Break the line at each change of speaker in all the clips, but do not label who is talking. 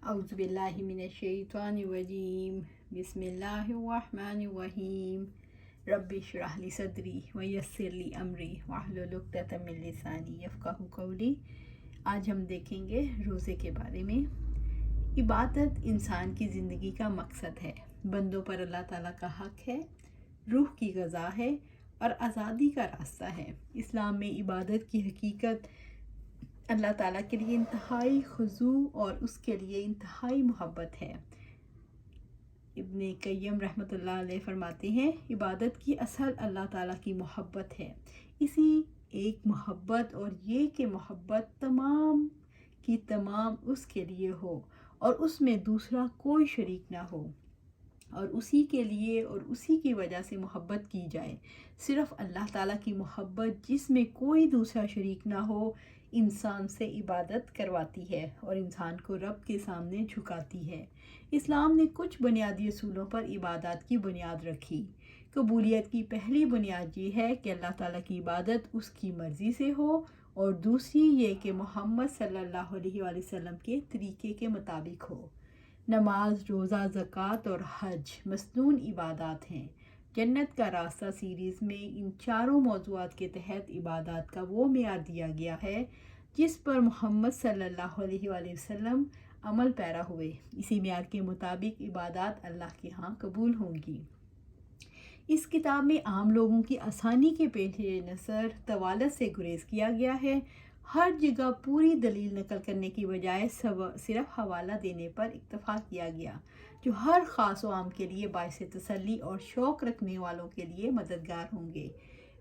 اعوذ باللہ من الشیطان الرجیم بسم اللہ الرحمن الرحیم رب اشرح لی صدری ویسر لی امری واحلل عقدۃ من لسانی یفقہوا قولی۔ آج ہم دیکھیں گے روزے کے بارے میں۔ عبادت انسان کی زندگی کا مقصد ہے، بندوں پر اللہ تعالیٰ کا حق ہے، روح کی غذا ہے اور آزادی کا راستہ ہے۔ اسلام میں عبادت کی حقیقت اللہ تعالیٰ کے لیے انتہائی خضوع اور اس کے لیے انتہائی محبت ہے۔ ابن قیم رحمۃ اللہ علیہ فرماتے ہیں، عبادت کی اصل اللہ تعالیٰ کی محبت ہے، اسی ایک محبت اور یہ کہ محبت تمام کی تمام اس کے لیے ہو اور اس میں دوسرا کوئی شریک نہ ہو، اور اسی کے لیے اور اسی کی وجہ سے محبت کی جائے۔ صرف اللہ تعالیٰ کی محبت جس میں کوئی دوسرا شریک نہ ہو انسان سے عبادت کرواتی ہے اور انسان کو رب کے سامنے جھکاتی ہے۔ اسلام نے کچھ بنیادی اصولوں پر عبادات کی بنیاد رکھی۔ قبولیت کی پہلی بنیاد یہ ہے کہ اللہ تعالیٰ کی عبادت اس کی مرضی سے ہو، اور دوسری یہ کہ محمد صلی اللہ علیہ وآلہ وسلم کے طریقے کے مطابق ہو۔ نماز، روزہ، زکوٰۃ اور حج مسنون عبادات ہیں۔ جنت کا راستہ سیریز میں ان چاروں موضوعات کے تحت عبادات کا وہ معیار دیا گیا ہے جس پر محمد صلی اللہ علیہ وآلہ وسلم عمل پیرا ہوئے۔ اسی معیار کے مطابق عبادات اللہ کے ہاں قبول ہوں گی۔ اس کتاب میں عام لوگوں کی آسانی کے پیش نظر طوالت سے گریز کیا گیا ہے۔ ہر جگہ پوری دلیل نقل کرنے کی بجائے صرف حوالہ دینے پر اکتفا کیا گیا، جو ہر خاص و عام کے لیے باعث تسلی اور شوق رکھنے والوں کے لیے مددگار ہوں گے۔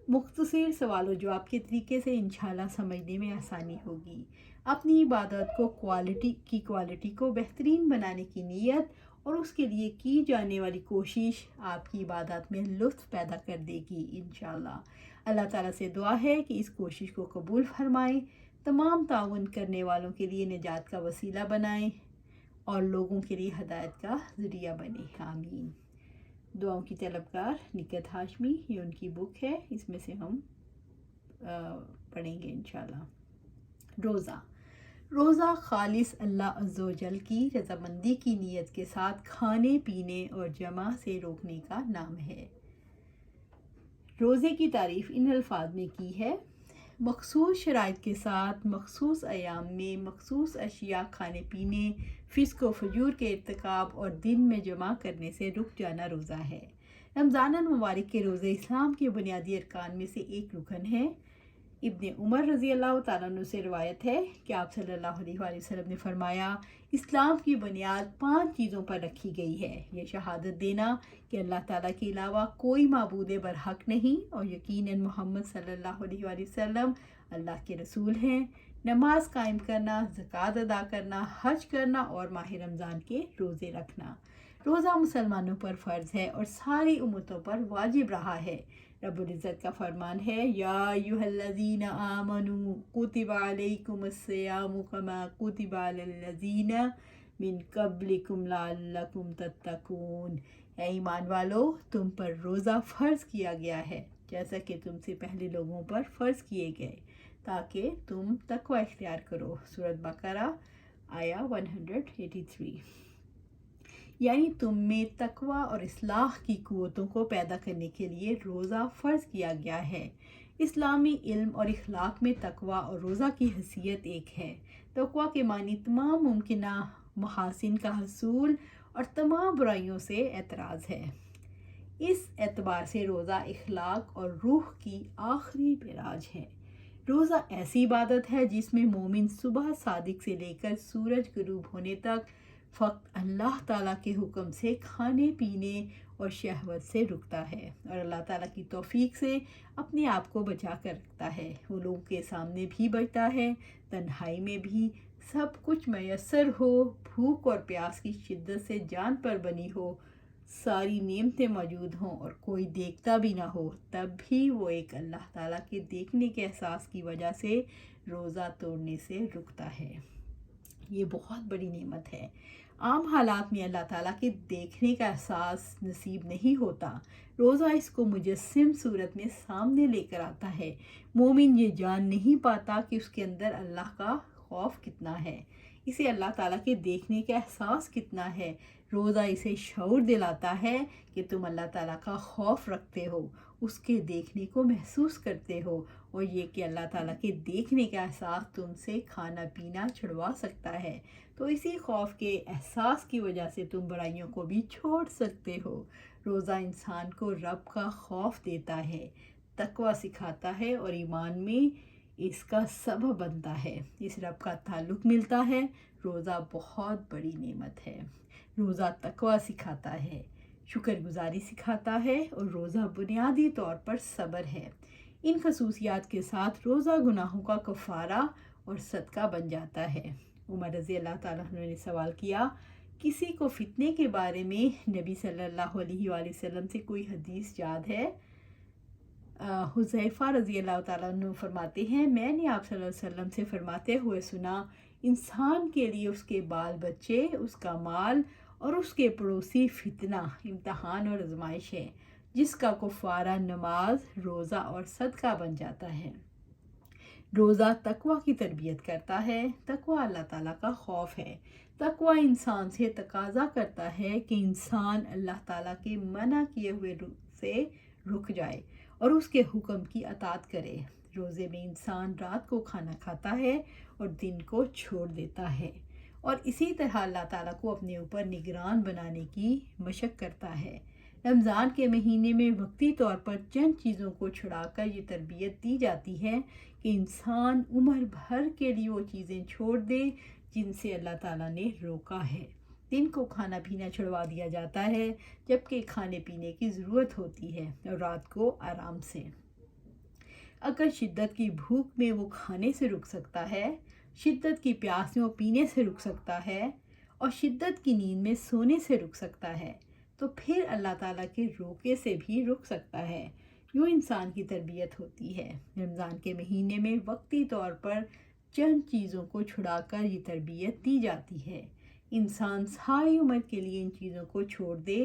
مختصر سوال و جواب کے طریقے سے انشاءاللہ سمجھنے میں آسانی ہوگی۔ اپنی عبادت کو کوالٹی کو بہترین بنانے کی نیت اور اس کے لیے کی جانے والی کوشش آپ کی عبادات میں لطف پیدا کر دے گی انشاءاللہ۔ اللہ تعالیٰ سے دعا ہے کہ اس کوشش کو قبول فرمائیں، تمام تعاون کرنے والوں کے لیے نجات کا وسیلہ بنائیں اور لوگوں کے لیے ہدایت کا ذریعہ بنے، آمین۔ دعاؤں کی طلبگار نکہت ہاشمی، یہ ان کی بک ہے، اس میں سے ہم پڑھیں گے انشاءاللہ۔ روزہ خالص اللہ عز و جل کی رضامندی کی نیت کے ساتھ کھانے پینے اور جمع سے روکنے کا نام ہے۔ روزے کی تعریف ان الفاظ میں کی ہے: مخصوص شرائط کے ساتھ مخصوص ایام میں مخصوص اشیاء کھانے پینے، فسق و فجور کے ارتکاب اور دن میں جمع کرنے سے رک جانا روزہ ہے۔ رمضان المبارک کے روزے اسلام کے بنیادی ارکان میں سے ایک رکن ہے۔ ابن عمر رضی اللہ تعالیٰ عنہ سے روایت ہے کہ آپ صلی اللہ علیہ وآلہ وسلم نے فرمایا، اسلام کی بنیاد 5 چیزوں پر رکھی گئی ہے: یہ شہادت دینا کہ اللہ تعالیٰ کے علاوہ کوئی معبود برحق نہیں اور یقیناً محمد صلی اللہ علیہ وآلہ وسلم اللہ کے رسول ہیں، نماز قائم کرنا، زکوٰۃ ادا کرنا، حج کرنا اور ماہ رمضان کے روزے رکھنا۔ روزہ مسلمانوں پر فرض ہے اور ساری امتوں پر واجب رہا ہے۔ رب العزت کا فرمان ہے، یا ایھا الذین آمنوا کتب علیکم الصیام کما کتب علی الذین من قبلکم لعلکم تتقون۔ اے ایمان والو، تم پر روزہ فرض کیا گیا ہے جیسا کہ تم سے پہلے لوگوں پر فرض کیے گئے تاکہ تم تقوی اختیار کرو۔ سورۃ بقرہ آیہ 183۔ یعنی تم میں تقوی اور اصلاح کی قوتوں کو پیدا کرنے کے لیے روزہ فرض کیا گیا ہے۔ اسلامی علم اور اخلاق میں تقوی اور روزہ کی حیثیت ایک ہے۔ تقوی کے معنی تمام ممکنہ محاسن کا حصول اور تمام برائیوں سے اعتراض ہے۔ اس اعتبار سے روزہ اخلاق اور روح کی آخری معراج ہے۔ روزہ ایسی عبادت ہے جس میں مومن صبح صادق سے لے کر سورج غروب ہونے تک فقط اللہ تعالیٰ کے حکم سے کھانے پینے اور شہوت سے رکتا ہے اور اللہ تعالیٰ کی توفیق سے اپنے آپ کو بچا کر رکھتا ہے۔ وہ لوگوں کے سامنے بھی بچتا ہے، تنہائی میں بھی، سب کچھ میسر ہو، بھوک اور پیاس کی شدت سے جان پر بنی ہو، ساری نعمتیں موجود ہوں اور کوئی دیکھتا بھی نہ ہو، تب بھی وہ ایک اللہ تعالیٰ کے دیکھنے کے احساس کی وجہ سے روزہ توڑنے سے رکتا ہے۔ یہ بہت بڑی نعمت ہے۔ عام حالات میں اللہ تعالیٰ کے دیکھنے کا احساس نصیب نہیں ہوتا۔ روزہ اس کو مجسم صورت میں سامنے لے کر آتا ہے۔ مومن یہ جان نہیں پاتا کہ اس کے اندر اللہ کا خوف کتنا ہے۔ اسے اللہ تعالیٰ کے دیکھنے کا احساس کتنا ہے۔ روزہ اسے شعور دلاتا ہے کہ تم اللہ تعالیٰ کا خوف رکھتے ہو، اس کے دیکھنے کو محسوس کرتے ہو، اور یہ کہ اللہ تعالیٰ کے دیکھنے کا احساس تم سے کھانا پینا چھڑوا سکتا ہے۔ تو اسی خوف کے احساس کی وجہ سے تم برائیوں کو بھی چھوڑ سکتے ہو۔ روزہ انسان کو رب کا خوف دیتا ہے، تقوی سکھاتا ہے اور ایمان میں اس کا سبب بنتا ہے، اس رب کا تعلق ملتا ہے۔ روزہ بہت بڑی نعمت ہے۔ روزہ تقوی سکھاتا ہے، شکر گزاری سکھاتا ہے، اور روزہ بنیادی طور پر صبر ہے۔ ان خصوصیات کے ساتھ روزہ گناہوں کا کفارہ اور صدقہ بن جاتا ہے۔ عمر رضی اللہ تعالیٰ عنہ نے سوال کیا، کسی کو فتنے کے بارے میں نبی صلی اللہ علیہ وآلہ وسلم سے کوئی حدیث یاد ہے؟ حذیفہ رضی اللہ تعالیٰ عنہ فرماتے ہیں، میں نے آپ صلی اللہ علیہ وسلم سے فرماتے ہوئے سنا، انسان کے لیے اس کے بال بچے، اس کا مال اور اس کے پڑوسی فتنہ، امتحان اور آزمائش ہے، جس کا کفارہ نماز، روزہ اور صدقہ بن جاتا ہے۔ روزہ تقوی کی تربیت کرتا ہے۔ تقوی اللہ تعالیٰ کا خوف ہے۔ تقوی انسان سے تقاضا کرتا ہے کہ انسان اللہ تعالیٰ کے منع کیے ہوئے سے رک جائے اور اس کے حکم کی اطاعت کرے۔ روزے میں انسان رات کو کھانا کھاتا ہے اور دن کو چھوڑ دیتا ہے، اور اسی طرح اللہ تعالیٰ کو اپنے اوپر نگران بنانے کی مشق کرتا ہے۔ رمضان کے مہینے میں وقتی طور پر چند چیزوں کو چھڑا کر یہ تربیت دی جاتی ہے کہ انسان عمر بھر کے لیے وہ چیزیں چھوڑ دے جن سے اللہ تعالیٰ نے روکا ہے۔ دن کو کھانا پینا چھڑوا دیا جاتا ہے، جبکہ کھانے پینے کی ضرورت ہوتی ہے، اور رات کو آرام سے۔ اگر شدت کی بھوک میں وہ کھانے سے رک سکتا ہے، شدت کی پیاس میں وہ پینے سے رک سکتا ہے، اور شدت کی نیند میں سونے سے رک سکتا ہے، تو پھر اللہ تعالیٰ کے روکے سے بھی رک سکتا ہے۔ یوں انسان کی تربیت ہوتی ہے۔ رمضان کے مہینے میں وقتی طور پر چند چیزوں کو چھڑا کر یہ تربیت دی جاتی ہے۔ انسان ساری عمر کے لیے ان چیزوں کو چھوڑ دے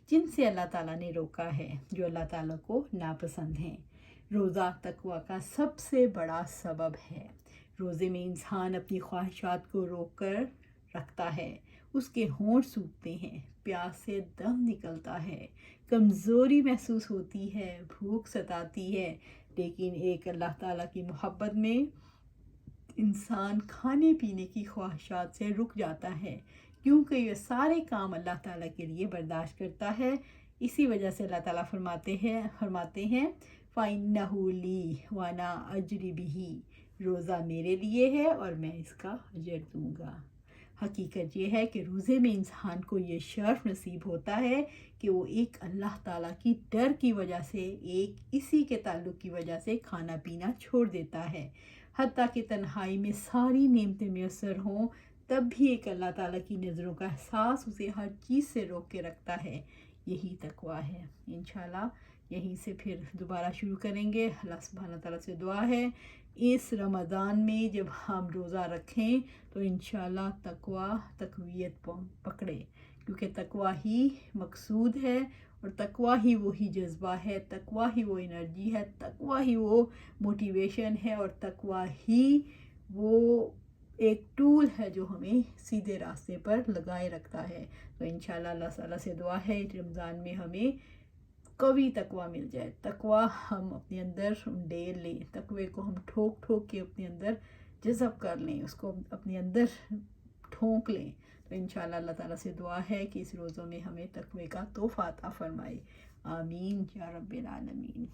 جن سے اللہ تعالیٰ نے روکا ہے، جو اللہ تعالیٰ کو ناپسند ہیں۔ روزہ تقوی کا سب سے بڑا سبب ہے۔ روزے میں انسان اپنی خواہشات کو روک کر رکھتا ہے، اس کے ہونٹ سوکھتے ہیں، پیاس سے دم نکلتا ہے، کمزوری محسوس ہوتی ہے، بھوک ستاتی ہے، لیکن ایک اللہ تعالیٰ کی محبت میں انسان کھانے پینے کی خواہشات سے رک جاتا ہے، کیونکہ یہ سارے کام اللہ تعالیٰ کے لیے برداشت کرتا ہے۔ اسی وجہ سے اللہ تعالیٰ فرماتے ہیں فَإِنَّهُ لِي وَأَنَا أَجْزِي بِهِ، روزہ میرے لیے ہے اور میں اس کا اجر دوں گا۔ حقیقت یہ ہے کہ روزے میں انسان کو یہ شرف نصیب ہوتا ہے کہ وہ ایک اللہ تعالیٰ کی ڈر کی وجہ سے، ایک اسی کے تعلق کی وجہ سے کھانا پینا چھوڑ دیتا ہے، حتیٰ کہ تنہائی میں ساری نعمتیں میسر ہوں، تب بھی ایک اللہ تعالیٰ کی نظروں کا احساس اسے ہر چیز سے روک کے رکھتا ہے۔ یہی تقوی ہے۔ انشاءاللہ یہیں سے پھر دوبارہ شروع کریں گے۔ اللہ سبحانہ تعالیٰ سے دعا ہے اس رمضان میں جب ہم روزہ رکھیں تو انشاءاللہ تقویت پکڑے، کیونکہ تقوی ہی مقصود ہے، اور تقوی ہی وہی جذبہ ہے، تقوی ہی وہ انرجی ہے، تقوی ہی وہ موٹیویشن ہے، اور تقوی ہی وہ ایک ٹول ہے جو ہمیں سیدھے راستے پر لگائے رکھتا ہے۔ تو انشاءاللہ اللہ تعالیٰ سے دعا ہے رمضان میں ہمیں قوی تقوی مل جائے، تقوی ہم اپنے اندر ڈیر لیں، تقوی کو ہم ٹھوک ٹھوک کے اپنے اندر جذب کر لیں، اس کو اپنے اندر ٹھونک لیں۔ تو انشاءاللہ اللہ تعالیٰ سے دعا ہے کہ اس روزوں میں ہمیں تقوی کا تحفہ عطا فرمائے۔ آمین یا رب العالمین۔